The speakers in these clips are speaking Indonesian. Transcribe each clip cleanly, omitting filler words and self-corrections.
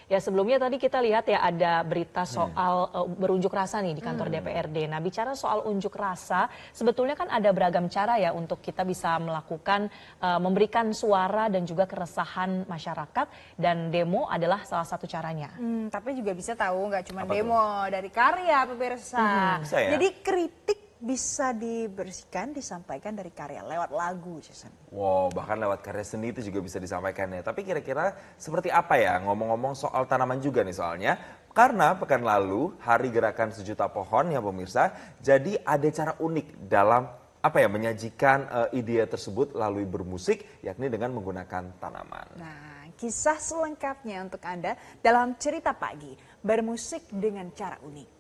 Ya sebelumnya tadi kita lihat ya ada berita soal berunjuk rasa nih di kantor DPRD. Nah bicara soal unjuk rasa, sebetulnya kan ada beragam cara ya untuk kita bisa melakukan, memberikan suara dan juga keresahan masyarakat, dan demo adalah salah satu caranya. Tapi juga bisa tahu nggak cuma demo, dari karya pemirsa. Bisa ya? Jadi kritik bisa dibersihkan, disampaikan dari karya lewat lagu, Jason. Wow, bahkan lewat karya seni itu juga bisa disampaikan ya. Tapi kira-kira seperti apa ya, ngomong-ngomong soal tanaman juga nih soalnya. Karena pekan lalu, Hari Gerakan Sejuta Pohon ya pemirsa, jadi ada cara unik dalam menyajikan ide tersebut melalui bermusik, yakni dengan menggunakan tanaman. Nah, kisah selengkapnya untuk Anda dalam Cerita Pagi, bermusik dengan cara unik.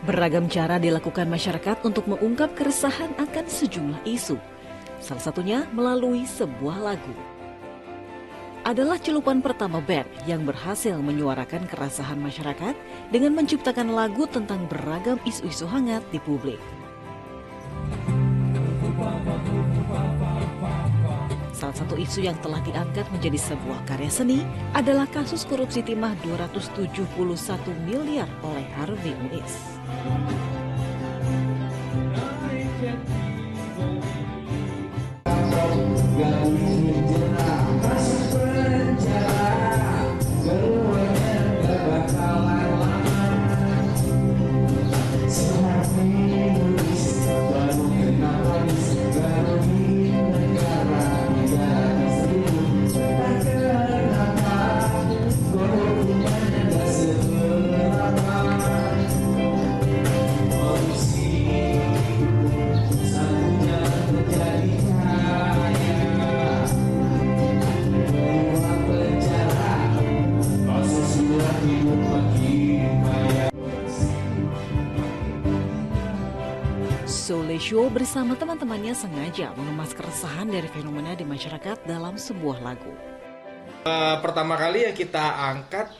Beragam cara dilakukan masyarakat untuk mengungkap keresahan akan sejumlah isu. Salah satunya melalui sebuah lagu. Adalah celupan pertama band yang berhasil menyuarakan keresahan masyarakat dengan menciptakan lagu tentang beragam isu-isu hangat di publik. Salah satu isu yang telah diangkat menjadi sebuah karya seni adalah kasus korupsi timah 271 miliar oleh Harvey Muiz. Sole Show bersama teman-temannya sengaja mengemas keresahan dari fenomena di masyarakat dalam sebuah lagu. Pertama kali ya kita angkat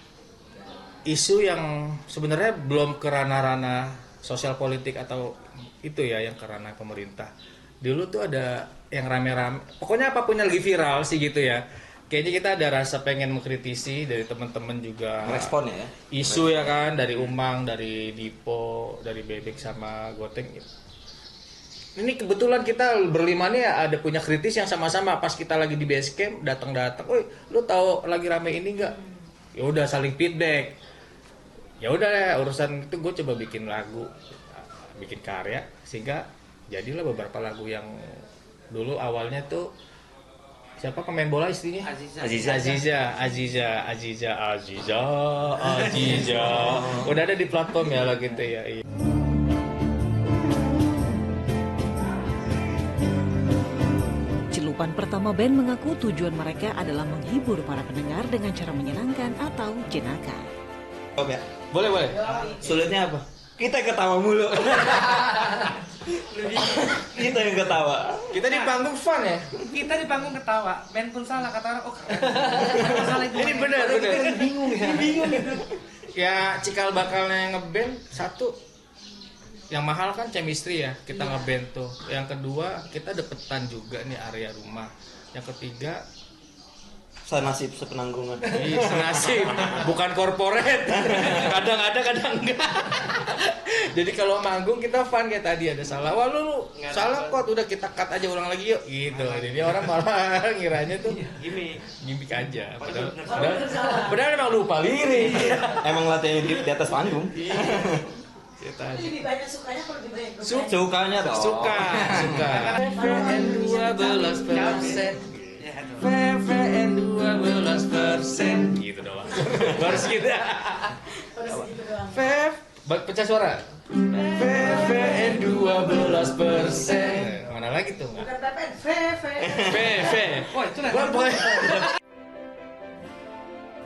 isu yang sebenarnya belum ke ranah-ranah sosial politik atau itu ya, yang ke ranah pemerintah. Dulu tuh ada yang rame-rame, pokoknya apapun yang lagi viral sih gitu ya. Kayaknya kita ada rasa pengen mengkritisi dari teman-teman juga. Respon ya? Isu ya kan, dari Umang, dari Dipo, dari Bebek sama Goteng gitu. Ini kebetulan kita berlima nih ada punya kritis yang sama-sama pas kita lagi di base camp datang-datang. "Woi, lu tahu lagi rame ini enggak?" Ya udah saling feedback. Ya udah ya, urusan itu gue coba bikin lagu, bikin karya sehingga jadilah beberapa lagu yang dulu awalnya tuh siapa pemain bola istrinya? Aziza. Udah ada di platform ya lah gitu ya. Iya. Celupan pertama band mengaku tujuan mereka adalah menghibur para pendengar dengan cara menyenangkan atau jenaka. Boleh. Sulitnya apa? Kita ketawa mulu. Kita yang ketawa. Kita di panggung fun ya. Kita di panggung ketawa, band pun salah, kata orang, oh keren. Salah itu. Ini benar. Bingung gitu. Ya cikal bakalnya ngeband satu, yang mahal kan chemistry ya, kita ngeband tuh. Yang kedua kita dapetan juga nih area rumah. Yang ketiga senasib sepenanggungan. Senasib, bukan korporat. Kadang ada, kadang enggak. Jadi kalau manggung kita fun kayak tadi ada salah. Wah lu salah kok, udah kita cut aja ulang lagi yuk. Gitu. Jadi orang malah ngiranya tuh gimmick aja. Padahal emang lupa lirik. Emang latihan di atas panggung. Lebih banyak sukanya kalau lebih banyak Sukanya dong. Suka. VVN 12%. Gitu doang. Baru segitu. Pecah suara. VVN 12%. Mana lagi tuh? Bukan PPN, VV. VV. Oh itu lah.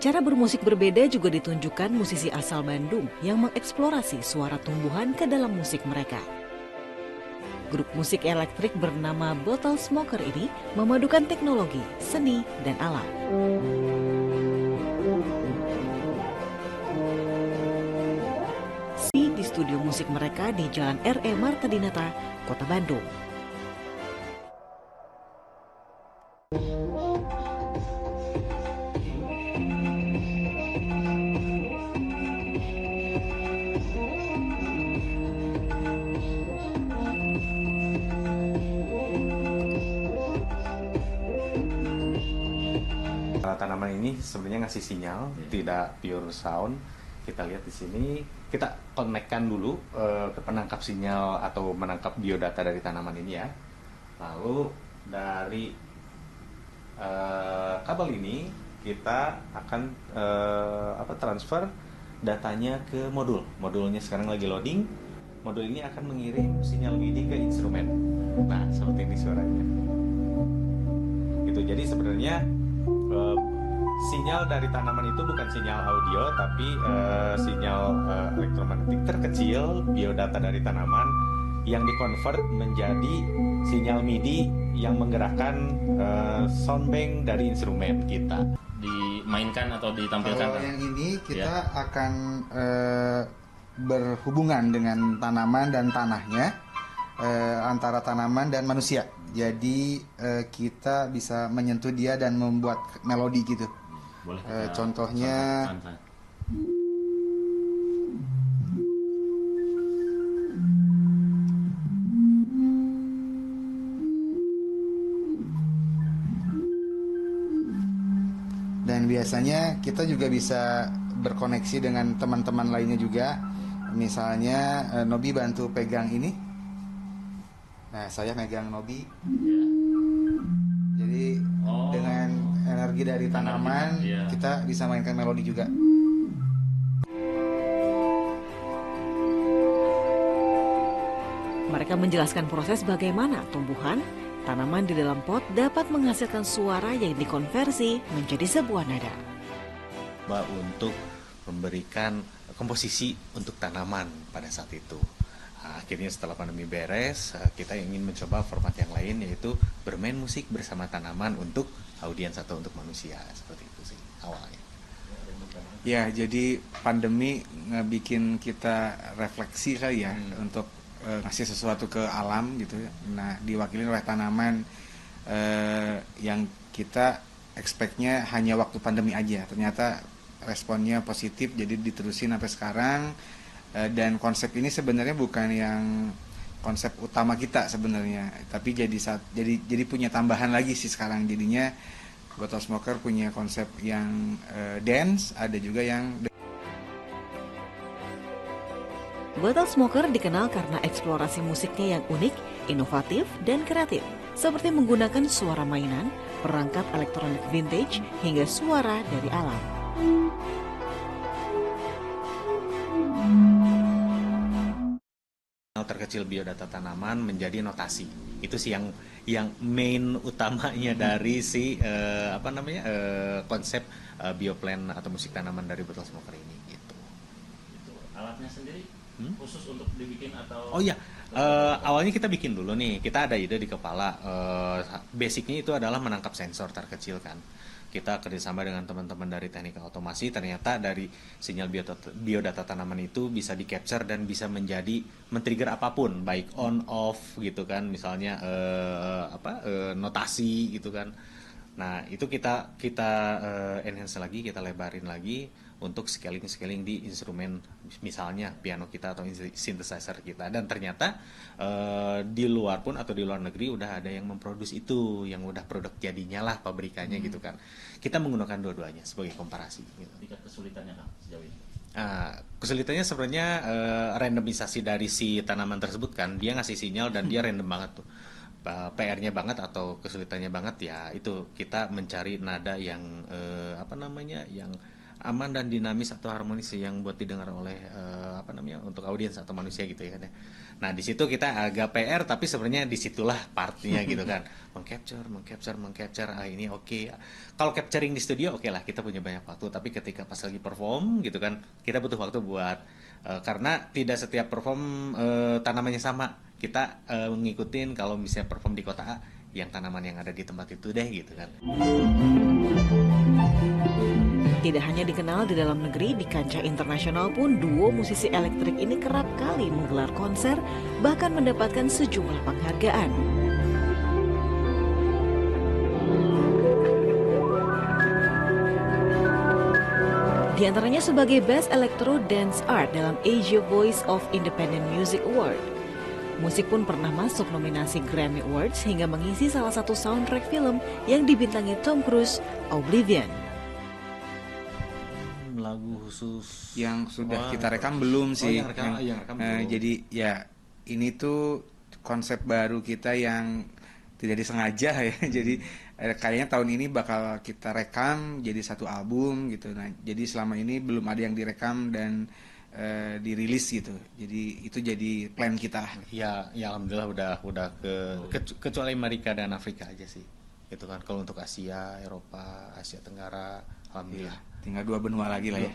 Cara bermusik berbeda juga ditunjukkan musisi asal Bandung yang mengeksplorasi suara tumbuhan ke dalam musik mereka. Grup musik elektrik bernama Bottle Smoker ini memadukan teknologi, seni, dan alam. Di studio musik mereka di Jalan R.E. Marta Dinata, Kota Bandung. Tanaman ini sebenarnya ngasih sinyal, tidak pure sound. Kita lihat di sini, kita connect-kan dulu ke penangkap sinyal atau menangkap biodata dari tanaman ini ya. Lalu dari kabel ini kita akan transfer datanya ke modul. Modulnya sekarang lagi loading. Modul ini akan mengirim sinyal MIDI ke instrumen. Nah, seperti ini suaranya. Gitu. Jadi sebenarnya sinyal dari tanaman itu bukan sinyal audio, tapi sinyal elektromagnetik terkecil, biodata dari tanaman yang dikonvert menjadi sinyal MIDI yang menggerakkan soundbank dari instrumen kita. Dimainkan atau ditampilkan? Kalau yang ini kita akan berhubungan dengan tanaman dan tanahnya, antara tanaman dan manusia. Jadi kita bisa menyentuh dia dan membuat melodi gitu. Boleh, contohnya dan biasanya kita juga bisa berkoneksi dengan teman-teman lainnya juga. Misalnya Nobi bantu pegang ini. Nah, saya megang Nobi. Jadi dengan energi dari tanaman kita bisa mainkan melodi juga. Mereka menjelaskan proses bagaimana tumbuhan, tanaman di dalam pot dapat menghasilkan suara yang dikonversi menjadi sebuah nada. Untuk memberikan komposisi untuk tanaman pada saat itu. Akhirnya setelah pandemi beres, kita ingin mencoba format yang lain, yaitu bermain musik bersama tanaman untuk audiens atau untuk manusia. Seperti itu sih awalnya. Ya, jadi pandemi ngebikin kita refleksi kali ya, untuk ngasih sesuatu ke alam gitu. Nah, diwakili oleh tanaman yang kita expect-nya hanya waktu pandemi aja. Ternyata responnya positif, jadi diterusin sampai sekarang. Dan konsep ini sebenarnya bukan yang konsep utama kita sebenarnya, tapi jadi punya tambahan lagi sih sekarang. Jadinya Bottle Smoker punya konsep yang dance, ada juga yang Bottle Smoker dikenal karena eksplorasi musiknya yang unik, inovatif, dan kreatif, seperti menggunakan suara mainan, perangkat elektronik vintage, hingga suara dari alam. Terkecil biodata tanaman menjadi notasi. Itu sih yang main utamanya dari si konsep bioplan atau musik tanaman dari Bottle Smoker ini gitu. Alatnya sendiri khusus untuk dibikin atau? Oh iya, awalnya kita bikin dulu nih. Kita ada ide di kepala. Basicnya itu adalah menangkap sensor terkecil kan. Kita kerjasama dengan teman-teman dari teknik otomasi, ternyata dari sinyal biodata tanaman itu bisa di-capture dan bisa men-trigger apapun, baik on, off gitu kan, misalnya notasi gitu kan. Nah, itu kita enhance lagi, kita lebarin lagi untuk scaling di instrumen, misalnya piano kita atau synthesizer kita. Dan ternyata di luar pun atau di luar negeri udah ada yang memproduksi itu, yang udah produk jadinya lah pabrikannya gitu kan. Kita menggunakan dua-duanya sebagai komparasi gitu. Tingkat kesulitannya kan sejauh ini? Kesulitannya sebenarnya randomisasi dari si tanaman tersebut kan, dia ngasih sinyal dan dia random banget tuh. PR-nya banget atau kesulitannya banget ya itu kita mencari nada yang yang aman dan dinamis atau harmonis yang buat didengar oleh untuk audiens atau manusia gitu ya kan ya. Nah di situ kita agak PR, tapi sebenarnya disitulah partnya gitu kan, mengcapture ini oke. Kalau capturing di studio oke lah, kita punya banyak waktu, tapi ketika pas lagi perform gitu kan, kita butuh waktu buat karena tidak setiap perform tanamannya sama. Kita ngikutin kalau misalnya perform di kota A, yang tanaman yang ada di tempat itu deh gitu kan. Tidak hanya dikenal di dalam negeri, di kancah internasional pun duo musisi elektrik ini kerap kali menggelar konser, bahkan mendapatkan sejumlah penghargaan. Di antaranya sebagai Best Electro Dance Art dalam Asia Voice of Independent Music Award. Musik pun pernah masuk nominasi Grammy Awards hingga mengisi salah satu soundtrack film yang dibintangi Tom Cruise, Oblivion. Lagu khusus yang sudah kita rekam belum sih. Jadi ya ini tuh konsep baru kita yang tidak disengaja ya. Jadi kayaknya tahun ini bakal kita rekam jadi satu album gitu. Nah, jadi selama ini belum ada yang direkam dan dirilis gitu. Jadi itu jadi plan kita. Ya alhamdulillah udah kecuali Amerika dan Afrika aja sih. Gitu kan. Kalau untuk Asia, Eropa, Asia Tenggara, alhamdulillah. Tinggal 2 benua lagi lah ya.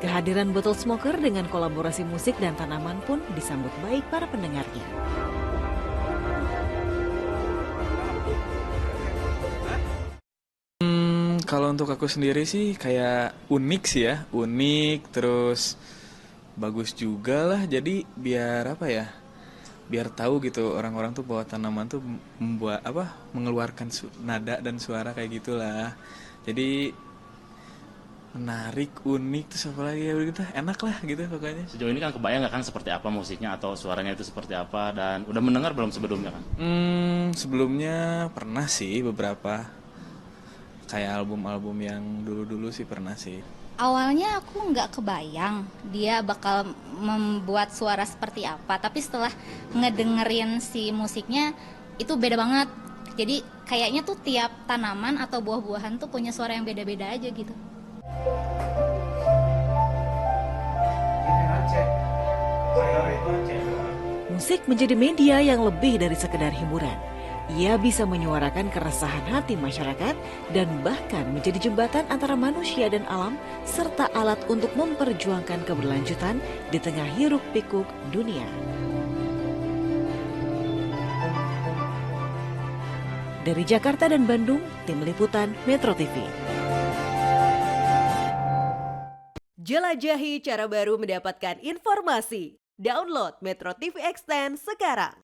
Kehadiran Bottle Smoker dengan kolaborasi musik dan tanaman pun disambut baik para pendengarnya. Kalau untuk aku sendiri sih kayak unik sih ya, unik terus bagus juga lah. Jadi biar biar tahu gitu orang-orang tuh bahwa tanaman tuh mengeluarkan nada dan suara kayak gitulah. Jadi menarik, unik, terus apa lagi ya gitu, enak lah gitu pokoknya. Sejauh ini kan kebayang nggak kan seperti apa musiknya atau suaranya itu seperti apa, dan udah mendengar belum sebelumnya kan? Sebelumnya pernah sih beberapa, kayak album-album yang dulu-dulu sih pernah sih. Awalnya aku nggak kebayang dia bakal membuat suara seperti apa, tapi setelah ngedengerin si musiknya itu beda banget. Jadi kayaknya tuh tiap tanaman atau buah-buahan tuh punya suara yang beda-beda aja gitu. Musik menjadi media yang lebih dari sekedar hiburan. Ia bisa menyuarakan keresahan hati masyarakat dan bahkan menjadi jembatan antara manusia dan alam serta alat untuk memperjuangkan keberlanjutan di tengah hiruk-pikuk dunia. Dari Jakarta dan Bandung, Tim Liputan Metro TV. Jelajahi cara baru mendapatkan informasi. Download Metro TV Extend sekarang.